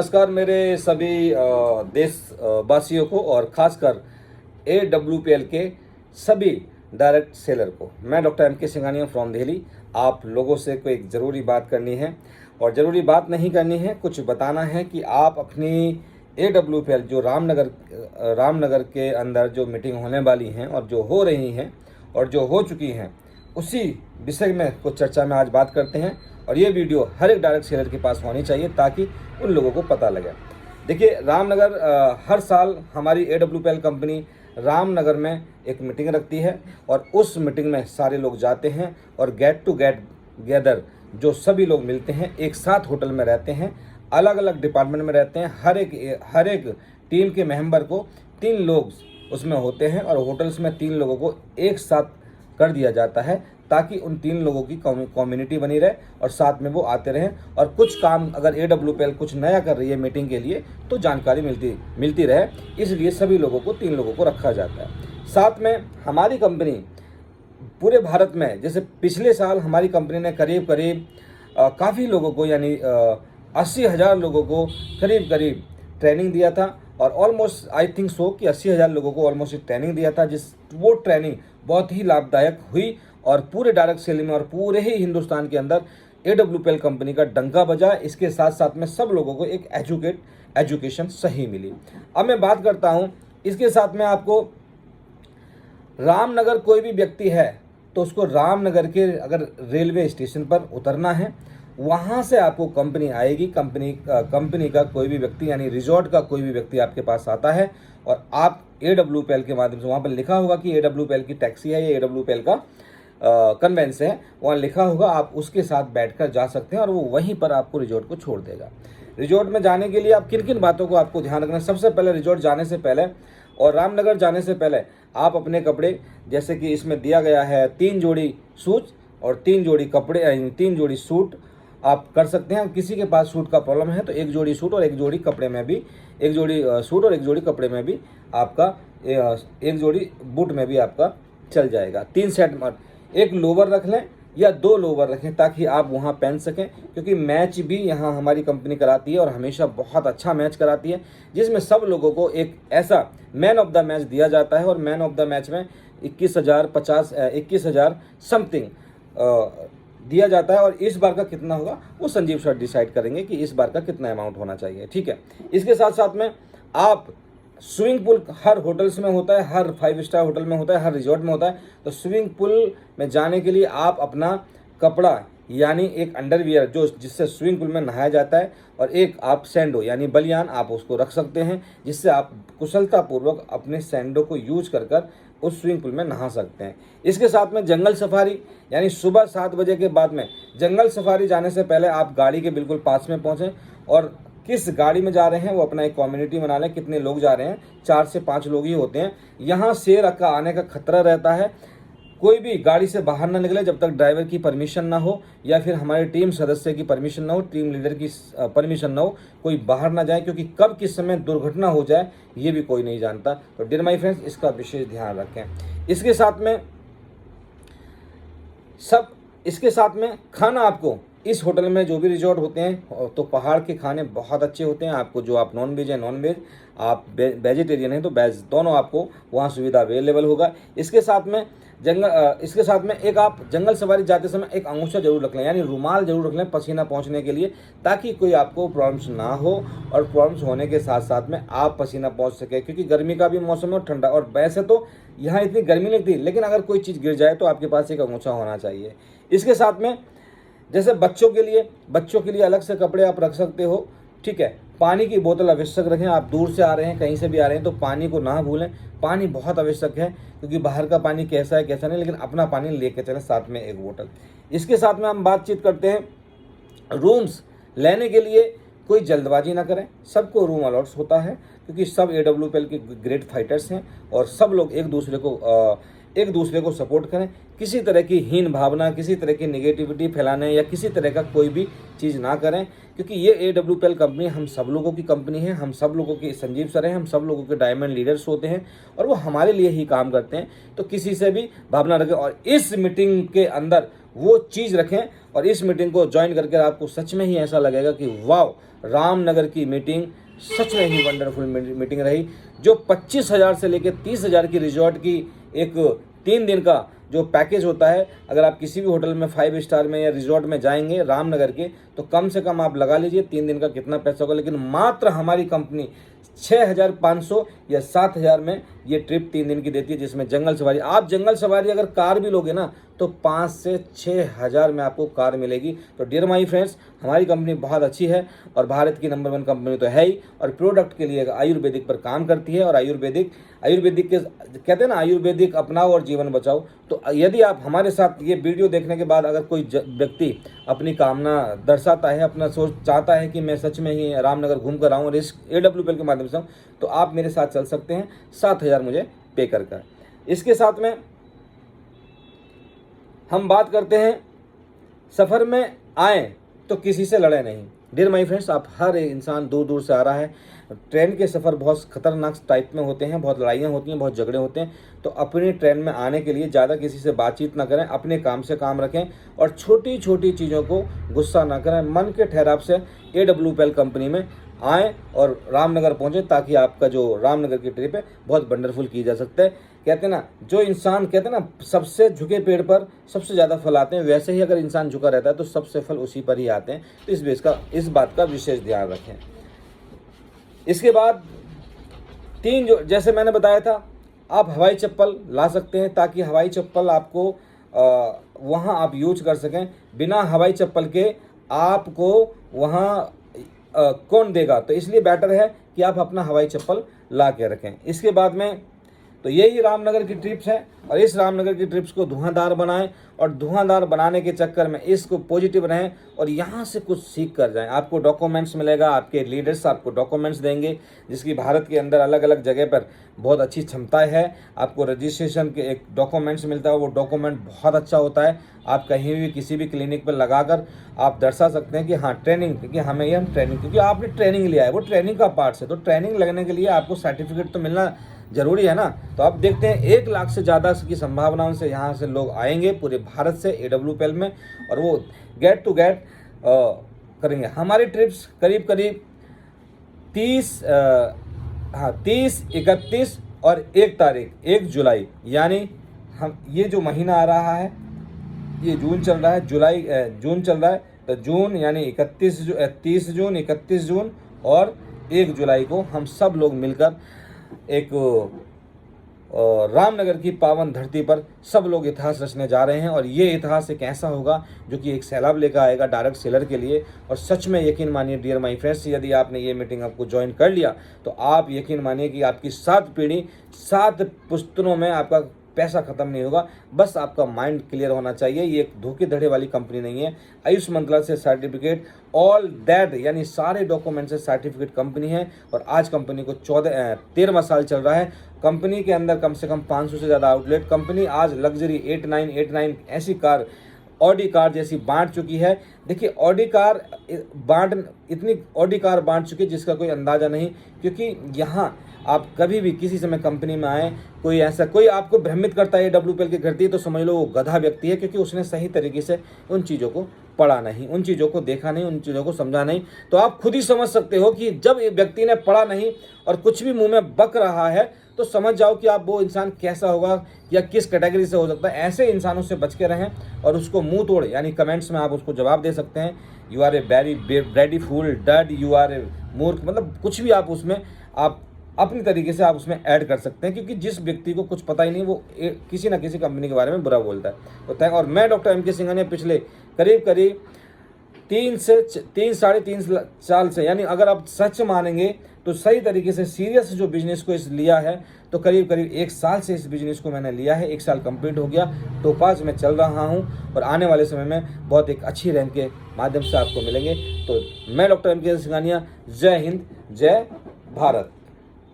नमस्कार मेरे सभी देशवासियों को और ख़ासकर AWPL के सभी डायरेक्ट सेलर को। मैं doctor MK Singhania from Delhi. आप लोगों से कोई एक ज़रूरी बात करनी है और ज़रूरी बात नहीं करनी है, कुछ बताना है कि आप अपनी AWPL जो रामनगर के अंदर जो मीटिंग होने वाली हैं और जो हो रही हैं और जो हो चुकी हैं, उसी विषय में कुछ चर्चा में आज बात करते हैं। और ये वीडियो हर एक डायरेक्ट सेलर के पास होनी चाहिए ताकि उन लोगों को पता लगे। देखिए, रामनगर हर साल हमारी AWPL कंपनी रामनगर में एक मीटिंग रखती है और उस मीटिंग में सारे लोग जाते हैं और गेट टुगेदर जो सभी लोग मिलते हैं, एक साथ होटल में रहते हैं, अलग अलग डिपार्टमेंट में रहते हैं। हर एक टीम के मेंबर को 3 लोग उसमें होते हैं और होटल्स में 3 लोगों को एक साथ कर दिया जाता है ताकि उन 3 लोगों की कम्युनिटी बनी रहे और साथ में वो आते रहें और कुछ काम अगर AWPL कुछ नया कर रही है मीटिंग के लिए तो जानकारी मिलती रहे, इसलिए सभी लोगों को 3 लोगों को रखा जाता है। साथ में हमारी कंपनी पूरे भारत में, जैसे पिछले साल हमारी कंपनी ने करीब काफ़ी लोगों को यानी 80,000 लोगों को करीब ट्रेनिंग दिया था और ऑलमोस्ट आई थिंक सो कि 80,000 लोगों को ऑलमोस्ट ट्रेनिंग दिया था, वो ट्रेनिंग बहुत ही लाभदायक हुई और पूरे डायरेक्ट सेलिंग में और पूरे ही हिंदुस्तान के अंदर AWPL कंपनी का डंका बजा। इसके साथ साथ में सब लोगों को एक एजुकेशन सही मिली। अब मैं बात करता हूँ, इसके साथ में आपको रामनगर कोई भी व्यक्ति है तो उसको रामनगर के अगर रेलवे स्टेशन पर उतरना है, वहाँ से आपको कंपनी आएगी। कंपनी का कोई भी व्यक्ति यानी रिजॉर्ट का कोई भी व्यक्ति आपके पास आता है और आप AWPL के माध्यम से, वहाँ पर लिखा होगा कि AWPL की टैक्सी है या AWPL का कन्वेंस है, वहाँ लिखा होगा, आप उसके साथ बैठकर जा सकते हैं और वो वहीं पर आपको रिजॉर्ट को छोड़ देगा। रिजॉर्ट में जाने के लिए आप किन किन बातों को आपको ध्यान रखना है? सबसे पहले रिजॉर्ट जाने से पहले और रामनगर जाने से पहले आप अपने कपड़े, जैसे कि इसमें दिया गया है 3 जोड़ी शूज और 3 जोड़ी कपड़े, 3 जोड़ी सूट आप कर सकते हैं। किसी के पास सूट का प्रॉब्लम है तो 1 जोड़ी सूट और 1 जोड़ी कपड़े में भी, 1 जोड़ी सूट और 1 जोड़ी कपड़े में भी आपका 1 जोड़ी बूट में भी आपका चल जाएगा। 3 सेट में एक लोवर रख लें या 2 लोवर रखें ताकि आप वहाँ पहन सकें, क्योंकि मैच भी यहाँ हमारी कंपनी कराती है और हमेशा बहुत अच्छा मैच कराती है, जिसमें सब लोगों को एक ऐसा मैन ऑफ द मैच दिया जाता है और मैन ऑफ द मैच में 21,000 समथिंग दिया जाता है। और इस बार का कितना होगा वो संजीव सर डिसाइड करेंगे कि इस बार का कितना अमाउंट होना चाहिए, ठीक है। इसके साथ साथ में आप स्विमिंग पूल हर होटल्स में होता है, हर 5 स्टार होटल में होता है, हर रिजॉर्ट में होता है। तो स्विमिंग पूल में जाने के लिए आप अपना कपड़ा यानी एक अंडरवियर जिससे स्विमिंग पूल में नहाया जाता है और एक आप सैंडो यानी बलियान आप उसको रख सकते हैं, जिससे आप कुशलतापूर्वक अपने सैंडो को यूज कर उस स्विमिंग पूल में नहा सकते हैं। इसके साथ में जंगल सफारी यानी सुबह 7 बजे के बाद में जंगल सफारी जाने से पहले आप गाड़ी के बिल्कुल पास में पहुँचें और किस गाड़ी में जा रहे हैं वो अपना एक कम्युनिटी बना लें। कितने लोग जा रहे हैं? 4 से 5 लोग ही होते हैं। यहाँ शेर का आने का खतरा रहता है। कोई भी गाड़ी से बाहर ना निकले जब तक ड्राइवर की परमिशन ना हो या फिर हमारे टीम सदस्य की परमिशन ना हो, टीम लीडर की परमिशन ना हो, कोई बाहर ना जाए, क्योंकि कब किस समय दुर्घटना हो जाए ये भी कोई नहीं जानता। तो डियर माय फ्रेंड्स, इसका विशेष ध्यान रखें। इसके साथ में खाना, आपको इस होटल में जो भी रिजॉर्ट होते हैं तो पहाड़ के खाने बहुत अच्छे होते हैं। आपको जो आप नॉन वेज है नॉन वेज, आप वेजिटेरियन हैं तो वेज, दोनों आपको वहाँ सुविधा अवेलेबल होगा। इसके साथ में एक आप जंगल सवारी जाते समय एक अंगूछा जरूर रख लें, यानी रुमाल जरूर रख लें पसीना पहुँचने के लिए, ताकि कोई आपको प्रॉब्लम्स ना हो और प्रॉब्लम्स होने के साथ साथ में आप पसीना पहुँच सके, क्योंकि गर्मी का भी मौसम है और ठंडा। और वैसे तो यहाँ इतनी गर्मी नहीं लगती, लेकिन अगर कोई चीज़ गिर जाए तो आपके पास एक अंगूछा होना चाहिए। इसके साथ में जैसे बच्चों के लिए अलग से कपड़े आप रख सकते हो, ठीक है। पानी की बोतल आवश्यक रखें। आप दूर से आ रहे हैं, कहीं से भी आ रहे हैं तो पानी को ना भूलें। पानी बहुत आवश्यक है, क्योंकि बाहर का पानी कैसा है कैसा नहीं, लेकिन अपना पानी लेके चलें साथ में एक बोतल। इसके साथ में हम बातचीत करते हैं रूम्स लेने के लिए। कोई जल्दबाजी ना करें, सबको रूम अलॉट्स होता है, क्योंकि सब AWPL के ग्रेट फाइटर्स हैं और सब लोग एक दूसरे को सपोर्ट करें। किसी तरह की हीन भावना, किसी तरह की नेगेटिविटी फैलाने या किसी तरह का कोई भी चीज़ ना करें, क्योंकि ये AWPL कंपनी हम सब लोगों की कंपनी है। हम सब लोगों की संजीव सर हैं, हम सब लोगों के डायमंड लीडर्स होते हैं और वो हमारे लिए ही काम करते हैं। तो किसी से भी भावना रखें और इस मीटिंग के अंदर वो चीज़ रखें और इस मीटिंग को ज्वाइन करके आपको सच में ही ऐसा लगेगा कि वाह, रामनगर की मीटिंग सच में ही वंडरफुल मीटिंग रही। जो 25,000 से लेकर 30,000 की रिजॉर्ट की एक 3 दिन का जो पैकेज होता है, अगर आप किसी भी होटल में 5 स्टार में या रिजॉर्ट में जाएंगे रामनगर के, तो कम से कम आप लगा लीजिए 3 दिन का कितना पैसा होगा। लेकिन मात्र हमारी कंपनी 6,500 या 7,000 में ये ट्रिप 3 दिन की देती है, जिसमें जंगल सवारी, आप जंगल सवारी अगर कार भी लोगे ना तो 5 से 6,000 में आपको कार मिलेगी। तो डियर माई फ्रेंड्स, हमारी कंपनी बहुत अच्छी है और भारत की नंबर 1 कंपनी तो है ही, और प्रोडक्ट के लिए आयुर्वेदिक पर काम करती है। और आयुर्वेदिक के कहते हैं ना, आयुर्वेदिक अपनाओ और जीवन बचाओ। तो यदि आप हमारे साथ ये वीडियो देखने के बाद अगर कोई व्यक्ति अपनी कामना दर्शाता है, अपना सोच चाहता है कि मैं सच में ही रामनगर घूम कर आऊँ और इस AWPL के माध्यम से, तो आप मेरे साथ चल सकते हैं 7,000 मुझे पे कर। इसके साथ में हम बात करते हैं, सफ़र में आए तो किसी से लड़े नहीं। डियर माय फ्रेंड्स, आप हर इंसान दूर दूर से आ रहा है, ट्रेन के सफ़र बहुत ख़तरनाक टाइप में होते हैं, बहुत लड़ाइयाँ होती हैं, बहुत झगड़े होते हैं। तो अपनी ट्रेन में आने के लिए ज़्यादा किसी से बातचीत ना करें, अपने काम से काम रखें और छोटी छोटी चीज़ों को गुस्सा ना करें। मन के ठहराव से AWPL कंपनी में आएँ और रामनगर पहुँचें, ताकि आपका जो रामनगर की ट्रिप है बहुत वंडरफुल की जा सकता है। कहते हैं ना, जो इंसान कहते हैं ना, सबसे झुके पेड़ पर सबसे ज़्यादा फल आते हैं, वैसे ही अगर इंसान झुका रहता है तो सबसे फल उसी पर ही आते हैं। तो इस बात का विशेष ध्यान रखें। इसके बाद 3 जो जैसे मैंने बताया था, आप हवाई चप्पल ला सकते हैं, ताकि हवाई चप्पल आपको वहाँ आप यूज कर सकें। बिना हवाई चप्पल के आपको वहाँ कौन देगा, तो इसलिए बेटर है कि आप अपना हवाई चप्पल ला के रखें। इसके बाद में तो यही रामनगर की ट्रिप्स है, और इस रामनगर की ट्रिप्स को धुआंधार बनाएं, और धुआंधार बनाने के चक्कर में इसको पॉजिटिव रहें और यहाँ से कुछ सीख कर जाएं। आपको डॉक्यूमेंट्स मिलेगा, आपके लीडर्स आपको डॉक्यूमेंट्स देंगे, जिसकी भारत के अंदर अलग अलग जगह पर बहुत अच्छी क्षमताएं है। आपको रजिस्ट्रेशन के एक डॉक्यूमेंट्स मिलता है, वो डॉक्यूमेंट बहुत अच्छा होता है। आप कहीं भी किसी भी क्लिनिक पर लगाकर आप दर्शा सकते हैं कि हाँ ट्रेनिंग, क्योंकि हमें ये हम ट्रेनिंग, क्योंकि आपने ट्रेनिंग लिया है, वो ट्रेनिंग का पार्ट है। तो ट्रेनिंग लगने के लिए आपको सर्टिफिकेट तो मिलना जरूरी है ना। तो आप देखते हैं 1 लाख से ज़्यादा की संभावनाओं से यहाँ से लोग आएंगे पूरे भारत से AWPL में, और वो गेट टू गेट करेंगे। हमारी ट्रिप्स करीब 30, 31 और 1 तारीख 1 जुलाई, यानी हम ये जो महीना आ रहा है, ये जून चल रहा है, जून चल रहा है, तो जून यानी 30 जून, 31 जून और 1 जुलाई को हम सब लोग मिलकर एक रामनगर की पावन धरती पर सब लोग इतिहास रचने जा रहे हैं। और ये इतिहास एक ऐसा होगा जो कि एक सैलाब लेकर आएगा डायरेक्ट सेलर के लिए। और सच में यकीन मानिए डियर माय फ्रेंड्स, यदि आपने ये मीटिंग आपको ज्वाइन कर लिया तो आप यकीन मानिए कि आपकी 7 पीढ़ी 7 पुश्तों में आपका पैसा खत्म नहीं होगा। बस आपका माइंड क्लियर होना चाहिए। ये एक धोखे धड़े वाली कंपनी नहीं है। आयुष मंत्रालय से सर्टिफिकेट ऑल दैट, यानी सारे डॉक्यूमेंट से सर्टिफिकेट कंपनी है। और आज कंपनी को 13वां साल चल रहा है। कंपनी के अंदर कम से कम 500 से ज़्यादा आउटलेट। कंपनी आज लग्जरी 89 ऐसी कार, ऑडी कार जैसी बांट चुकी है। देखिए ऑडी कार बांट चुकी है जिसका कोई अंदाज़ा नहीं। क्योंकि यहाँ आप कभी भी किसी समय कंपनी में आए, कोई आपको भ्रमित करता है AWPL की करती है, तो समझ लो वो गधा व्यक्ति है, क्योंकि उसने सही तरीके से उन चीज़ों को पढ़ा नहीं, उन चीज़ों को देखा नहीं, उन चीज़ों को समझा नहीं। तो आप खुद ही समझ सकते हो कि जब एक व्यक्ति ने पढ़ा नहीं और कुछ भी मुंह में बक रहा है, तो समझ जाओ कि आप वो इंसान कैसा होगा या किस कैटेगरी से हो सकता है। ऐसे इंसानों से बच के रहें और उसको मुंह तोड़, यानी कमेंट्स में आप उसको जवाब दे सकते हैं, you are a very bready fool dud, you are a मूर्ख, मतलब कुछ भी आप उसमें आप अपनी तरीके से आप उसमें ऐड कर सकते हैं। क्योंकि जिस व्यक्ति को कुछ पता ही नहीं, वो किसी ना किसी कंपनी के बारे में बुरा बोलता है। तो और मैं डॉक्टर MK सिंघानिया पिछले करीब 3 से 3.5 साल से, यानी अगर आप सच मानेंगे तो सही तरीके से सीरियस जो बिजनेस को लिया है, तो करीब 1 साल से इस बिजनेस को मैंने लिया है। 1 साल कंप्लीट हो गया, टोपाज में चल रहा हूं और आने वाले समय में बहुत एक अच्छी रैंक के माध्यम से आपको मिलेंगे। तो मैं डॉक्टर MK सिंघानिया, जय हिंद, जय भारत।